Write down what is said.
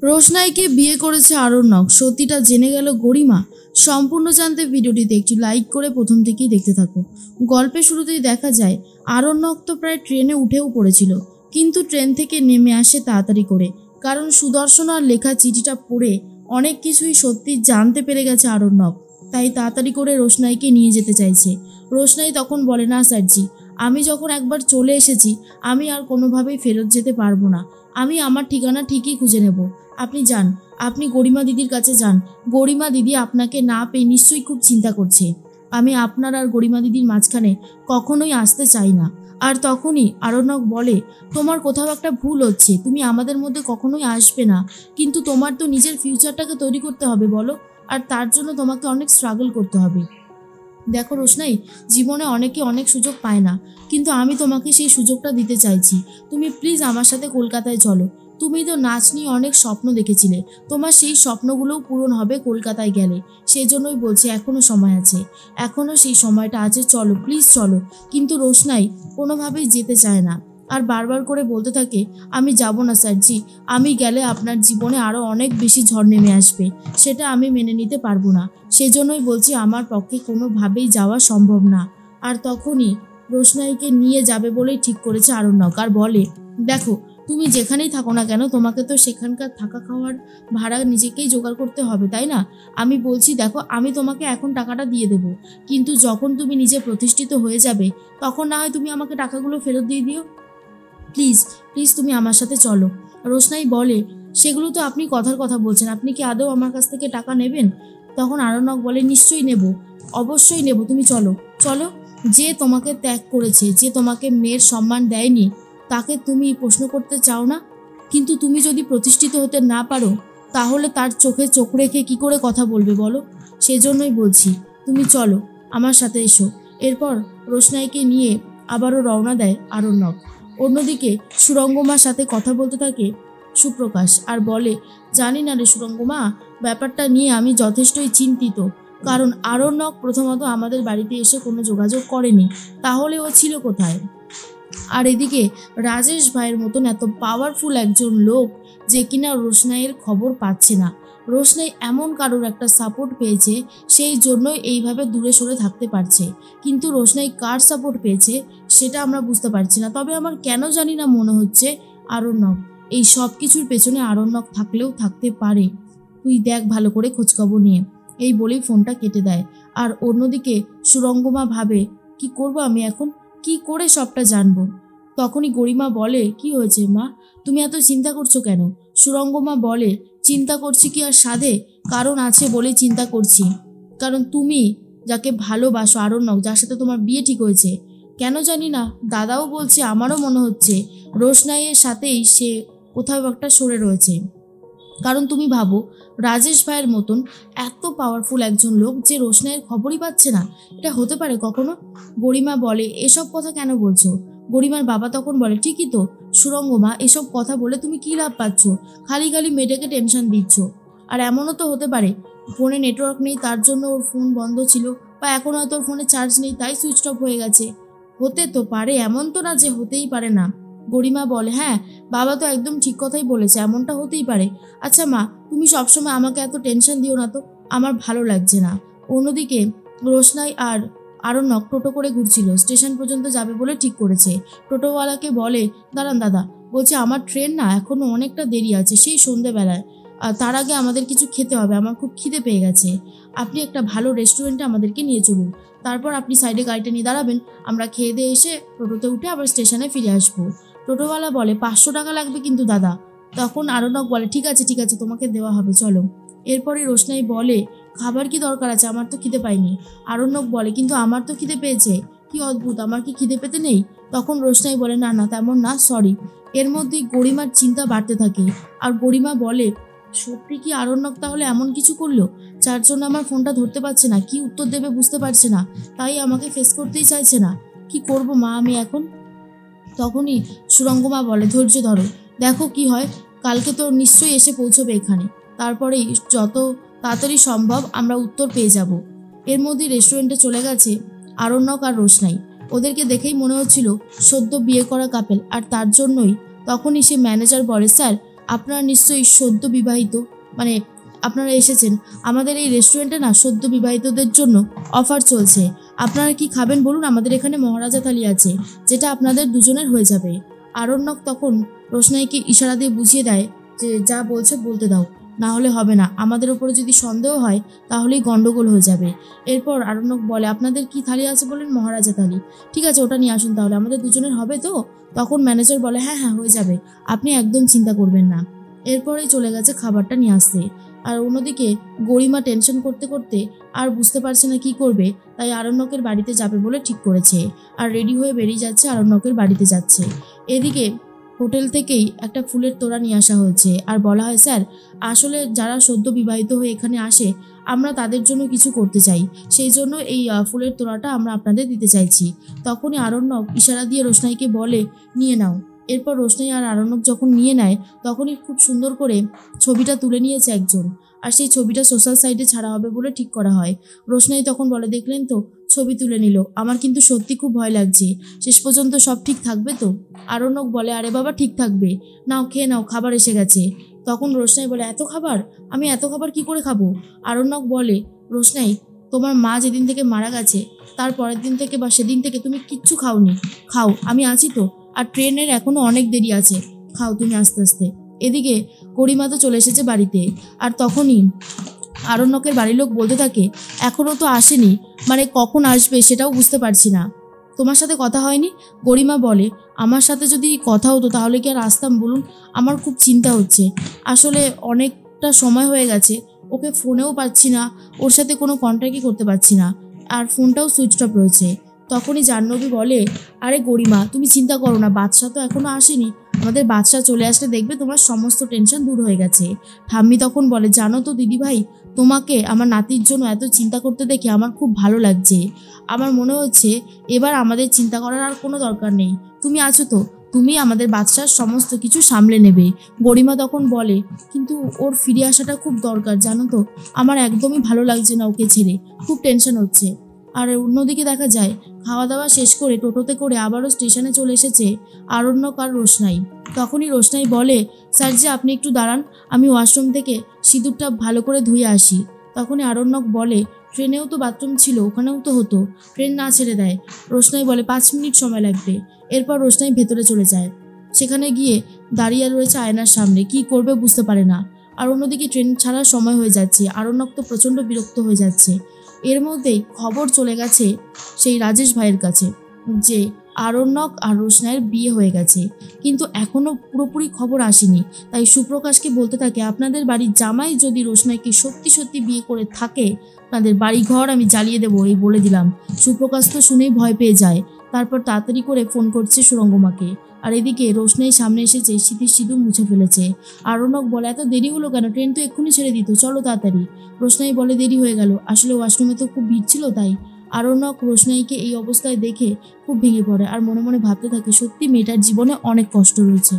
রোশনাইকে বিয়ে করেছে আরণ্যক, সত্যিটা জেনে গেল গরিমা। সম্পূর্ণ জানতে ভিডিওটিতে একটি লাইক করে প্রথম থেকেই দেখতে থাকো। গল্পের শুরুতেই দেখা যায় আরণ্যক তো প্রায় ট্রেনে উঠেও পড়েছিল, কিন্তু ট্রেন থেকে নেমে আসে তাড়াতাড়ি করে, কারণ সুদর্শন আর লেখা চিঠিটা পড়ে অনেক কিছুই সত্যি জানতে পেরে গেছে আরণ্যক। তাই তাড়াতাড়ি করে রোশনাইকে নিয়ে যেতে চাইছে। রোশনাই তখন বলে, না স্যারজি, আমি যখন একবার চলে এসেছি আমি আর কোনোভাবেই ফেরত যেতে পারবো না। আমি আমার ঠিকানা ঠিকই খুঁজে নেব। আপনি যান, আপনি গরিমা দিদির কাছে যান। গরিমা দিদি আপনাকে না পেয়ে নিশ্চয়ই খুব চিন্তা করছে। আমি আপনার আর গরিমা দিদির মাঝখানে কখনোই আসতে চাই না। আর তখনই আরণ্যক বলে, তোমার কোথাও একটা ভুল হচ্ছে, তুমি আমাদের মধ্যে কখনোই আসবে না। কিন্তু তোমার তো নিজের ফিউচারটাকে তৈরি করতে হবে বলো, আর তার জন্য তোমাকে অনেক স্ট্রাগল করতে হবে। দেখো রোশনাই, জীবনে অনেকে অনেক সুযোগ পায় না, কিন্তু আমি তোমাকে সেই সুযোগটা দিতে চাইছি। তুমি প্লিজ আমার সাথে কলকাতায় চলো। তুমি তো নাচ নিয়ে অনেক স্বপ্ন দেখেছিলে, তোমার সেই স্বপ্নগুলোও পূরণ হবে কলকাতায় গেলে। সেই জন্যই বলছি এখনও সময় আছে, এখনও সেই সময়টা আছে, চলো প্লিজ চলো। কিন্তু রোশনাই কোনোভাবেই যেতে চায় না, আর বারবার করে বলতে থাকে, আমি যাব না স্যারজি, আমি গেলে আপনার জীবনে আরও অনেক বেশি ঝড় নেমে আসবে, সেটা আমি মেনে নিতে পারবো না। সেজন্যই বলছি আমার পক্ষে কোনোভাবেই যাওয়া সম্ভব না। আর তখনই রোশনাইকে নিয়ে যাবে বলেই ঠিক করেছে আরণ্যক, আর বলে, দেখো তুমি যেখানেই থাকো না কেন, তোমাকে তো সেখানকার থাকা খাওয়ার ভাড়া নিজেকেই জোগাড় করতে হবে, তাই না? আমি বলছি দেখো, আমি তোমাকে এখন টাকাটা দিয়ে দেবো, কিন্তু যখন তুমি নিজে প্রতিষ্ঠিত হয়ে যাবে তখন না হয় তুমি আমাকে টাকাগুলো ফেরত দিয়ে দিও। প্লিজ প্লিজ তুমি আমার সাথে চলো। রোশনাই বলে, সেগুলো তো আপনি কথার কথা বলছেন, আপনি কি আদৌ আমার কাছ থেকে টাকা নেবেন? তখন আরণ্যক বলে, নিশ্চয়ই নেব, অবশ্যই নেব, তুমি চলো চলো। যে তোমাকে ত্যাগ করেছে, যে তোমাকে মেয়ের সম্মান দেয়নি, তাকে তুমি প্রশ্ন করতে চাও না? কিন্তু তুমি যদি প্রতিষ্ঠিত হতে না পারো তাহলে তার চোখে চোখ রেখে কি করে কথা বলবে বলো? সেজন্যই বলছি তুমি চলো, আমার সাথে এসো। এরপর রোশনাইকে নিয়ে আবারও রওনা দেয় আরণ্যক। অন্যদিকে সুরঙ্গমার সাথে কথা বলতে থাকে সুপ্রকাশ, আর বলে, জানি না রে সুরঙ্গমা, ব্যাপারটা নিয়ে আমি যথেষ্টই চিন্তিত। কারণ আরণ্যক প্রথমত আমাদের বাড়িতে এসে কোনো যোগাযোগ করেনি, তাহলে ও ছিল কোথায়? আর এদিকে রাজেশ ভাইয়ের মতন এত পাওয়ারফুল একজন লোক, যে কিনা রোশনাইয়ের খবর পাচ্ছে না। রোশনাই এমন কারোর একটা সাপোর্ট পেয়েছে, সেই জন্যই এইভাবে দূরে সরে থাকতে পারছে। কিন্তু রোশনাই কার সাপোর্ট পেয়েছে সেটা আমরা বুঝতে পারছি না। তবে আমার কেন জানি না মনে হচ্ছে আরণ্যক, এই সব কিছুর পেছনে আরণ্যক থাকলেও থাকতে পারে। তুই দেখ ভালো করে খোঁজখবর নিয়ে। এই বলেই ফোনটা কেটে দেয়। আর অন্যদিকে সুরঙ্গমা ভাবে, কি করব আমি এখন, কি করে সবটা জানবো? তখনই গরিমা বলে, কি হয়েছে মা, তুমি এত চিন্তা করছো কেন? সুরঙ্গমা বলে, চিন্তা করছি কি আর সাধে, কারণ আছে বলেই চিন্তা করছি। কারণ তুমি যাকে ভালোবাসো আরণ্যক, যার সাথে তোমার বিয়ে ঠিক হয়েছে, কেন জানি না দাদাও বলছে, আমারও মনে হচ্ছে রোশনাইয়ের সাথেই সে কোথাও একটা সরে রয়েছে। কারণ তুমি ভাবো, রাজেশ ভাইয়ের মতন এত পাওয়ারফুল একজন লোক যে রোশনাইয়ের খবরই পাচ্ছে না, এটা হতে পারে কখনো? গরিমা বলে, এসব কথা কেন বলছো? গরিমার বাবা তখন বলে, ঠিকই তো সুরঙ্গমা, এসব কথা বলে তুমি কি লাভ পাচ্ছ? খালি খালি মেয়েটাকে টেনশন দিচ্ছ। আর এমনও তো হতে পারে ফোনে নেটওয়ার্ক নেই, তার জন্য ওর ফোন বন্ধ ছিল, বা এখন হয়তো ওর ফোনে চার্জ নেই, তাই সুইচ অফ হয়ে গেছে। হতে তো পারে, এমন তো না যে হতেই পারে না। গরিমা বলে, হ্যাঁ বাবা তো একদম ঠিক কথাই বলেছে, এমনটা হতেই পারে। আচ্ছা মা, তুমি সবসময় আমাকে এত টেনশন দিও না তো, আমার ভালো লাগছে না। অন্যদিকে রোশনাই আর আরণ্যক টোটো করে ঘুরছিল, স্টেশন পর্যন্ত যাবে বলে ঠিক করেছে। টোটোওয়ালাকে বলে, দাঁড়ান দাদা, বলছে আমার ট্রেন না এখনও অনেকটা দেরি আছে, সেই সন্ধেবেলায়, আর তার আগে আমাদের কিছু খেতে হবে, আমার খুব খিদে পেয়ে গেছে। আপনি একটা ভালো রেস্টুরেন্টে আমাদেরকে নিয়ে চলুন, তারপর আপনি সাইডে গাড়িটা নিয়ে দাঁড়াবেন, আমরা খেয়ে দিয়ে এসে টোটোতে উঠে আবার স্টেশনে ফিরে আসবো। টোটোওয়ালা বলে, 500 টাকা লাগবে কিন্তু দাদা। তখন আরণ্যক বলে, ঠিক আছে ঠিক আছে, তোমাকে দেওয়া হবে, চলো। এরপরে রোশনাই বলে, খাবার কি দরকার আছে, আমার তো খিদে পাইনি। আরণ্যক বলে, কিন্তু আমার তো খিদে পেয়েছে। কি অদ্ভুত, আমার কি খিদে পেতে নেই? তখন রোশনাই বলে, না না তেমন না, সরি। এর মধ্যেই গরিমার চিন্তা বাড়তে থাকে। আর গরিমা বলে, সত্যি কি আরণ্যক তাহলে এমন কিছু করলো যার জন্য আমার ফোনটা ধরতে পারছে না, কি উত্তর দেবে বুঝতে পারছে না, তাই আমাকে ফেস করতেই চাইছে না? কি করব মা আমি এখন? তখনই সুরঙ্গমা বলে, ধৈর্য ধরো, দেখো কি হয়, কালকে তো নিশ্চয়ই এসে পৌঁছবে এখানে, তারপরেই যত তাড়াতাড়ি সম্ভব আমরা উত্তর পেয়ে যাব। এর মধ্যে রেস্টুরেন্টে চলে গেছে আরণ্যক আর রোশনাই। ওদেরকে দেখেই মনে হচ্ছিল সদ্য বিয়ে করা কাপেল, আর তার জন্যই তখনই সে ম্যানেজার বলে, স্যার আপনারা নিশ্চয়ই সদ্য বিবাহিত, মানে আপনারা এসেছেন আমাদের এই রেস্টুরেন্টে না, সদ্য বিবাহিতদের জন্য অফার চলছে। আপনারা কি খাবেন বলুন? আমাদের এখানে মহারাজা থালি আছে, যেটা আপনাদের দুজনের হয়ে যাবে। আরণ্যক তখন রোশনাইকে ইশারা দিয়ে বুঝিয়ে দেয় যে যা বলছে বলতে দাও, না হলে হবে না, আমাদের ওপরে যদি সন্দেহ হয় তাহলেই গন্ডগোল হয়ে যাবে। এরপর আরণ্যক বলে, আপনাদের কি থালি আছে বলেন? মহারাজা থালি। ঠিক আছে, ওটা নিয়ে আসুন তাহলে, আমাদের দুজনের হবে তো? তখন ম্যানেজার বলে, হ্যাঁ হ্যাঁ হয়ে যাবে, আপনি একদম চিন্তা করবেন না। এরপরেই চলে গেছে খাবারটা নিয়ে আসতে। আর অন্যদিকে গরিমা টেনশন করতে করতে আর বুঝতে পারছে না কি করবে, তাই আরণ্যকের বাড়িতে যাবে বলে ঠিক করেছে। আর রেডি হয়ে বেরিয়ে যাচ্ছে, আরণ্যকের বাড়িতে যাচ্ছে। এদিকে হোটেল থেকেই একটা ফুলের তোড়া নিয়ে আসা হয়েছে আর বলা হয়, স্যার আসলে যারা সদ্য বিবাহিত হয়ে এখানে আসে আমরা তাদের জন্য কিছু করতে চাই, সেই জন্য এই ফুলের তোড়াটা আমরা আপনাদের দিতে চাইছি। তখনই আরণ্যক ইশারা দিয়ে রোশনাইকে বলে, নিয়ে নাও। এরপর রোশনাই আর আরণ্যক যখন নিয়ে নেয় তখনই খুব সুন্দর করে ছবিটা তুলে নিয়েছে একজন, আর সেই ছবিটা সোশ্যাল সাইটে ছাড়া হবে বলে ঠিক করা হয়। রোশনাই তখন বলে, দেখলেন তো ছবি তুলে নিল, আমার কিন্তু সত্যি খুব ভয় লাগছে, শেষ পর্যন্ত সব ঠিক থাকবে তো? আরণ্যক বলে, আরে বাবা ঠিক থাকবে, নাও খেয়ে নাও, খাবার এসে গেছে। তখন রোশনাই বলে, এত খাবার? আমি এত খাবার কি করে খাবো? আরণ্যক বলে, রোশনাই তোমার মা যেদিন থেকে মারা গেছে তার পরের দিন থেকে বা সেদিন থেকে তুমি কিচ্ছু খাওনি, খাও, আমি আছি তো, আর ট্রেনের এখনো অনেক দেরি আছে, খাও তুমি আস্তে আস্তে। এদিকে গরিমা তো চলে এসেছে বাড়িতে, আর তখনই আরণ্যকের বাড়ির লোক বলতে থাকে, এখনো তো আসেনি, মানে কখন আসবে সেটাও বুঝতে পারছি না, তোমার সাথে কথা হয়নি? গরিমা বলে, আমার সাথে যদি কথা হতো তাহলে কি আর আসতাম বলুন? আমার খুব চিন্তা হচ্ছে, আসলে অনেকটা সময় হয়ে গেছে, ওকে ফোনেও পাচ্ছি না, ওর সাথে কোনো কন্ট্যাক্টই করতে পারছি না, আর ফোনটাও সুইচ অফ রয়েছে। তখনই জাহ্নবী বলে, আরে গরিমা তুমি চিন্তা করো না, বাদশা তো এখনো আসেনি, আমাদের বাদশা চলে আসলে দেখবে তোমার সমস্ত টেনশন দূর হয়ে গেছে। ঠাম্মি তখন বলে, জানো তো দিদিভাই, তোমাকে আমার নাতির জন্য এত চিন্তা করতে দেখে আমার খুব ভালো লাগছে, আমার মনে হচ্ছে এবার আমাদের চিন্তা করার আর কোনো দরকার নেই, তুমি আছো তো, তুমি আমাদের বাদশার সমস্ত কিছু সামলে নেবে। গরিমা তখন বলে, কিন্তু ওর ফিরে আসাটা খুব দরকার জানো তো, আমার একদমই ভালো লাগছে না ওকে ছেড়ে, খুব টেনশন হচ্ছে। আর অন্যদিকে দেখা যায় খাওয়া দাওয়া শেষ করে টোটোতে করে আবারও স্টেশনে চলে এসেছে আরণ্যক আর রোশনাই। তখনই রোশনাই বলে, স্যার যে আপনি একটু দাঁড়ান, আমি ওয়াশরুম থেকে সিঁদুরটা ভালো করে ধুয়ে আসি। তখনই আরণ্যক বলে, ট্রেনেও তো বাথরুম ছিল, ওখানেও তো হতো, ট্রেন না ছেড়ে দেয়। রোশনাই বলে, 5 মিনিট সময় লাগবে। এরপর রোশনাই ভেতরে চলে যায়, সেখানে গিয়ে দাঁড়িয়ে রয়েছে আয়নার সামনে, কি করবে বুঝতে পারে না। আর অন্যদিকে ট্রেন ছাড়ার সময় হয়ে যাচ্ছে, আরণ্যক তো প্রচণ্ড বিরক্ত হয়ে যাচ্ছে। এর মধ্যেই খবর চলে গেছে সেই রাজেশ ভাইয়ের কাছে যে আরণ্যক আর রোশনাইয়ের বিয়ে হয়ে গেছে, কিন্তু এখনও পুরোপুরি খবর আসেনি। তাই সুপ্রকাশকে বলতে থাকে, আপনাদের বাড়ির জামাই যদি রোশনাইকে সত্যি সত্যি বিয়ে করে থাকে, তাদের বাড়ি ঘর আমি জ্বালিয়ে দেবো, এই বলে দিলাম। সুপ্রকাশ তো শুনেই ভয় পেয়ে যায়, তারপর তাড়াতাড়ি করে ফোন করছে সুরঙ্গমাকে। আর এদিকে রোশনাই সামনে এসেছে, স্মৃতির সিঁদুর মুছে ফেলেছে। আরণ্যক বলে, এত দেরি হলো কেন, ট্রেন তো এক্ষুনি ছেড়ে দিত, চলো তাড়াতাড়ি। রোশনাই বলে, দেরি হয়ে গেল, আসলে ওয়াশরুমে তো খুব ভিড় ছিল তাই। আরণ্যক রোশনাইকে এই অবস্থায় দেখে খুব ভেঙে পড়ে আর মনে মনে ভাবতে থাকে, সত্যি মেয়েটার জীবনে অনেক কষ্ট রয়েছে।